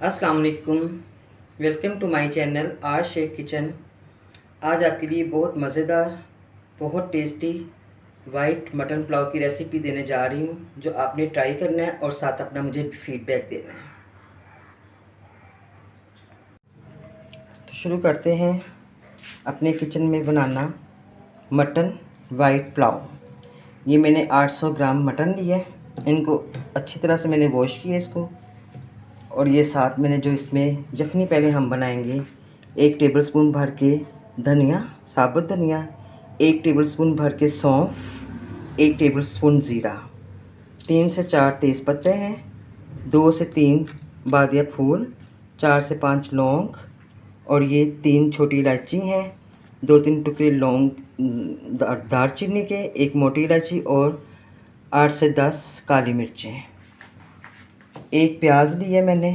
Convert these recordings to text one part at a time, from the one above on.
अस्सलाम वालेकुम। Welcome to my channel R Shaikh kitchen. आज आपके लिए बहुत मज़ेदार, बहुत टेस्टी वाइट मटन पुलाव की रेसिपी देने जा रही हूँ, जो आपने ट्राई करना है और साथ अपना मुझे फीडबैक देना है। तो शुरू करते हैं अपने किचन में बनाना मटन वाइट पुलाव। ये मैंने 800 ग्राम मटन लिया है। इनको अच्छी तरह से मैंने वॉश किया इसको। और ये साथ मैंने जो इसमें यखनी पहले हम बनाएंगे, 1 टेबलस्पून भर के धनिया, साबुत धनिया, 1 टेबलस्पून भर के सौंफ, 1 टेबलस्पून ज़ीरा, 3 से 4 तेज़पत्ते हैं, 2 से 3 बादिया फूल, 4 से 5 लौंग और ये 3 छोटी इलायची हैं, 2-3 टुकड़े लौंग दालचीनी के, 1 मोटी इलायची और 8 से 10 काली मिर्चें। 1 प्याज लिए मैंने,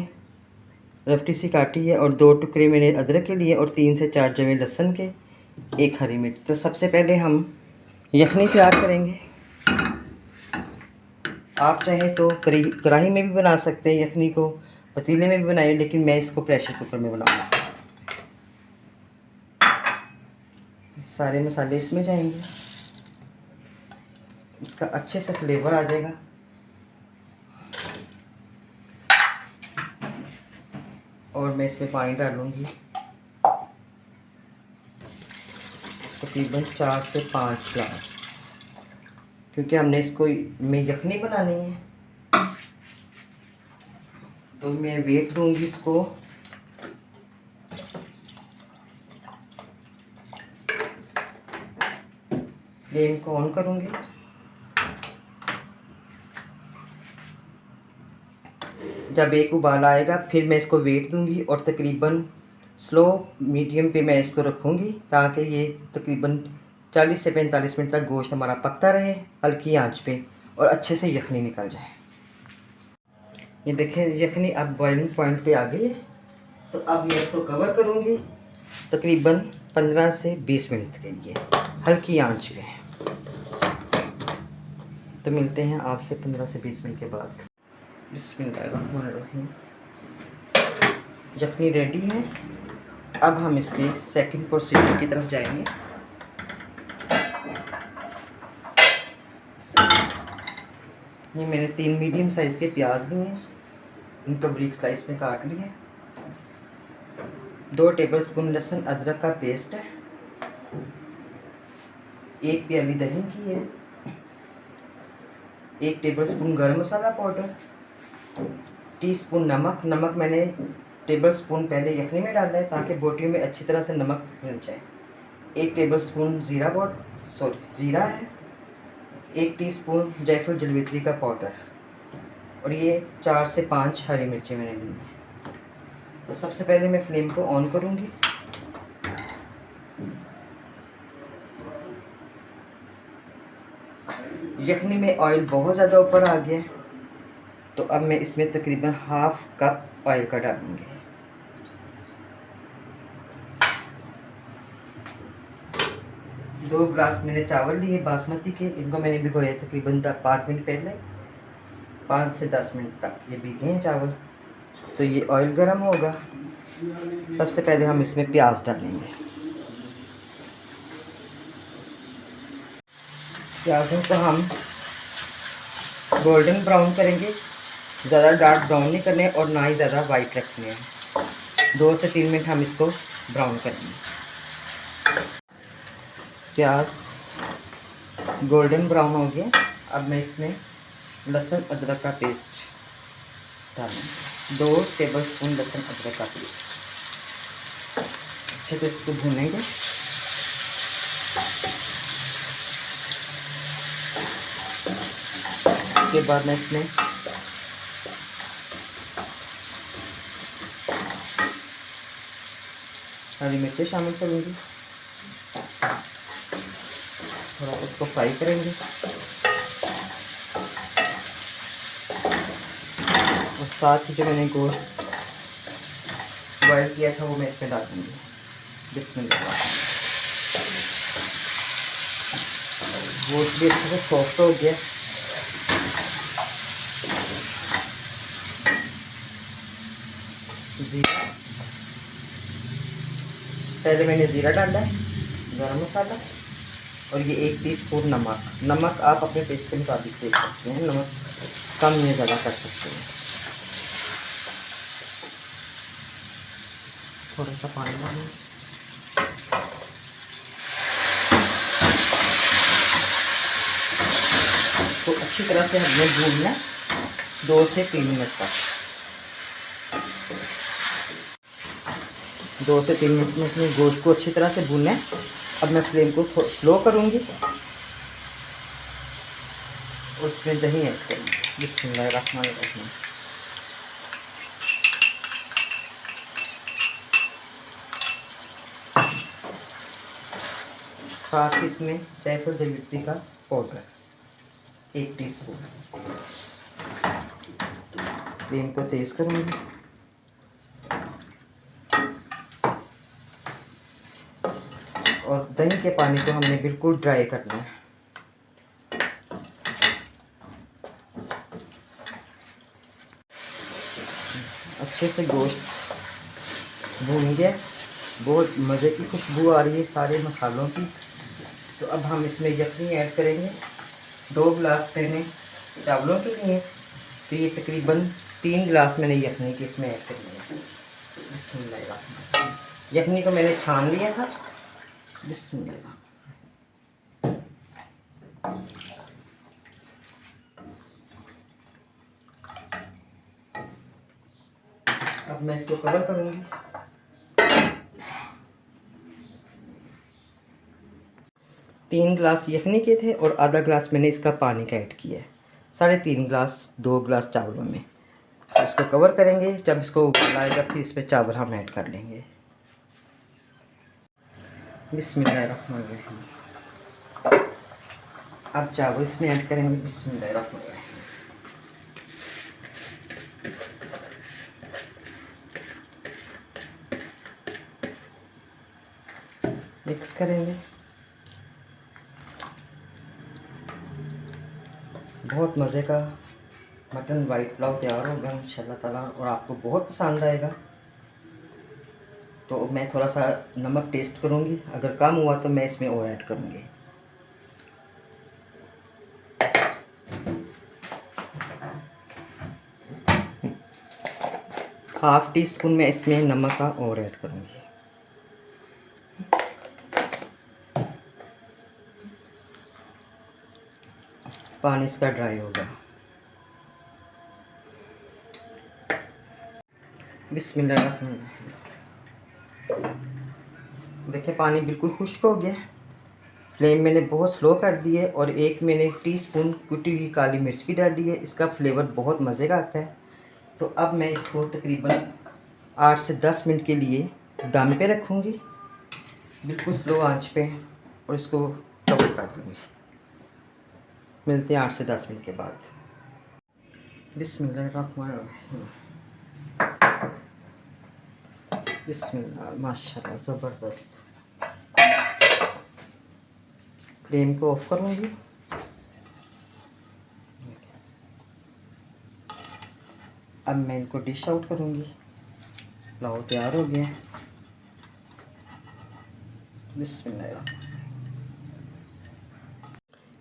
रफटी सी काटी है, और 2 टुकड़े मैंने अदरक के लिए और 3 से 4 जवे लहसुन के, 1 हरी मिर्च। तो सबसे पहले हम यखनी तैयार करेंगे। आप चाहे तो कढ़ाई में भी बना सकते हैं यखनी को, पतीले में भी बनाइए, लेकिन मैं इसको प्रेशर कुकर में बनाऊंगा। सारे मसाले इसमें जाएंगे, इसका अच्छे से फ्लेवर आ जाएगा। और मैं इसमें पानी डालूँगी तकरीबन 4 से 5 ग्लास, क्योंकि हमने इसको में यखनी बनानी है। तो मैं वेट दूंगी इसको फ्लेम को ऑन करूँगी। जब एक उबाल आएगा फिर मैं इसको वेट दूंगी और तकरीबन स्लो मीडियम पे मैं इसको रखूँगी, ताकि ये तकरीबन 40 से 45 मिनट तक गोश्त हमारा पकता रहे हल्की आंच पे और अच्छे से यखनी निकल जाए। ये देखें यखनी अब बॉइलिंग पॉइंट पे आ गई है। तो अब मैं इसको कवर करूँगी तकरीबन 15 से 20 मिनट के लिए हल्की आंच पे। तो मिलते हैं आपसे 15 से 20 मिनट के बाद। बिस्मिल्लाहिर्रहमानिर्रहीम। यखनी रेडी है। अब हम इसके सेकंड प्रोसीजर की तरफ जाएंगे। ये मैंने 3 मीडियम साइज़ के प्याज लिए हैं, इनको बारीक स्लाइस में काट लिए। 2 टेबलस्पून लहसुन अदरक का पेस्ट है, 1 प्याली दही की है, 1 टेबलस्पून गरम मसाला पाउडर, टीस्पून नमक मैंने टेबलस्पून पहले यखनी में डाला है ताकि बोटियों में अच्छी तरह से नमक मिल जाए। 1 टेबलस्पून ज़ीरा है, 1 टीस्पून जायफल जलवित्री का पाउडर, और ये 4 से 5 हरी मिर्चें मैंने ली हैं। तो सबसे पहले मैं फ्लेम को ऑन करूँगी। यखनी में ऑयल बहुत ज़्यादा ऊपर आ गया है, तो अब मैं इसमें तकरीबन ½ कप ऑयल का डालूँगी। दो ग्लास मैंने चावल लिए बासमती के, इनको मैंने भिगोया तकरीबन 5 मिनट पहले, 5 से 10 मिनट तक ये भीगे हैं चावल। तो ये ऑयल गर्म होगा। सबसे पहले हम इसमें प्याज डालेंगे। प्याज़ों को हम गोल्डन ब्राउन करेंगे, ज़्यादा डार्क ब्राउन नहीं करने और ना ही ज़्यादा वाइट रखने हैं। 2 से 3 मिनट हम इसको ब्राउन करेंगे। प्याज गोल्डन ब्राउन हो गया। अब मैं इसमें लहसुन अदरक का पेस्ट डालूँगी, 2 टेबलस्पून लहसुन अदरक का पेस्ट। अच्छे से इसको भूनेंगे। उसके बाद मैं इसमें हरी मिर्चें शामिल करूँगी, थोड़ा इसको फ्राई करेंगे। और साथ ही जो मैंने गोश्त बॉयल किया था वो मैं इसमें डाल दूँगी। बिस्मिल्लाह। गोश्त भी अच्छे से सॉफ्ट हो गया। ज़ीरा, पहले मैंने ज़ीरा डाला है, गरम मसाला, और ये 1 टीस्पून नमक। नमक आप अपने टेस्ट के मुताबिक देख सकते हैं, नमक कम या ज़्यादा कर सकते हैं। थोड़ा सा पानी डालें। तो अच्छी तरह से हमें भूनना 2 से 3 मिनट तक। 2 से 3 मिनट में अपने गोश्त को अच्छी तरह से भूनना है। अब मैं फ्लेम को स्लो करूँगी, उसमें दही ऐड करूँगी। बिस्मिल्लाहिर्रहमानिर्रहीम। साथ ही इसमें जायफल जवित्री का पाउडर 1 टीस्पून। फ्लेम को तेज़ करूँगी और दही के पानी को हमने बिल्कुल ड्राई करना है। अच्छे से गोश्त भून गया, बहुत मज़े की खुशबू आ रही है सारे मसालों की। तो अब हम इसमें यखनी ऐड करेंगे। 2 गिलास मैंने चावलों के लिए, तो ये तकरीबन 3 गिलास मैंने यखनी के इसमें ऐड करनी है। बिस्मिल्लाह। यखनी को मैंने छान लिया था। बिस्मिल्लाह। अब मैं इसको कवर करूँगी। 3 गिलास यखनी के थे और आधा गिलास मैंने इसका पानी का ऐड किया है। 3.5 गिलास 2 गिलास चावलों में। तो इसको कवर करेंगे। जब इसको उबाल आएगा फिर इसमें चावल हम ऐड कर लेंगे। बिस्मिल्लाहिर्रहमानिर्रहीम। अब चावल इसमें ऐड करेंगे। बिस्मिल्लाहिर्रहमानिर्रहीम। मिक्स करेंगे। बहुत मज़े का मटन वाइट पुलाव तैयार होगा इंशाल्लाह ताला, और आपको बहुत पसंद आएगा। तो मैं थोड़ा सा नमक टेस्ट करूँगी, अगर कम हुआ तो मैं इसमें और ऐड करूँगी। हाफ़ टी स्पून मैं इसमें नमक का और ऐड करूँगी। पानी इसका ड्राई होगा। बिस्मिल्लाहिर्रहमानिर्रहीम। देखिए पानी बिल्कुल खुश्क हो गया। फ्लेम मैंने बहुत स्लो कर दी है और 1 मैंने टीस्पून कुटी हुई काली मिर्च की डाल दी है। इसका फ्लेवर बहुत मज़े का आता है। तो अब मैं इसको तकरीबन 8 से 10 मिनट के लिए दम पे रखूँगी, बिल्कुल स्लो आंच पे, और इसको कवर कर दूँगी। मिलते हैं 8 से 10 मिनट के बाद। बिस्मिल्लाहिर्रहमानिर्रहीम। बिस्मिल्लाह, माशाल्लाह ज़बरदस्त। फ्लेम को ऑफ करूँगी। अब मैं इनको डिश आउट करूँगी। पुलाव तैयार हो गया। बिस्मिल्लाह।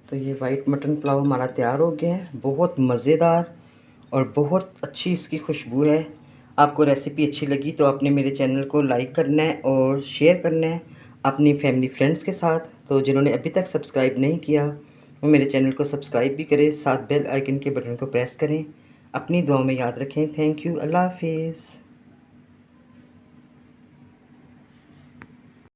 तो ये वाइट मटन पुलाव हमारा तैयार हो गया है। बहुत मज़ेदार और बहुत अच्छी इसकी खुशबू है। आपको रेसिपी अच्छी लगी तो आपने मेरे चैनल को लाइक करना है और शेयर करना है अपनी फैमिली फ्रेंड्स के साथ। तो जिन्होंने अभी तक सब्सक्राइब नहीं किया वो मेरे चैनल को सब्सक्राइब भी करें, साथ बेल आइकन के बटन को प्रेस करें। अपनी दुआ में याद रखें। Thank you. अल्लाह हाफिज़।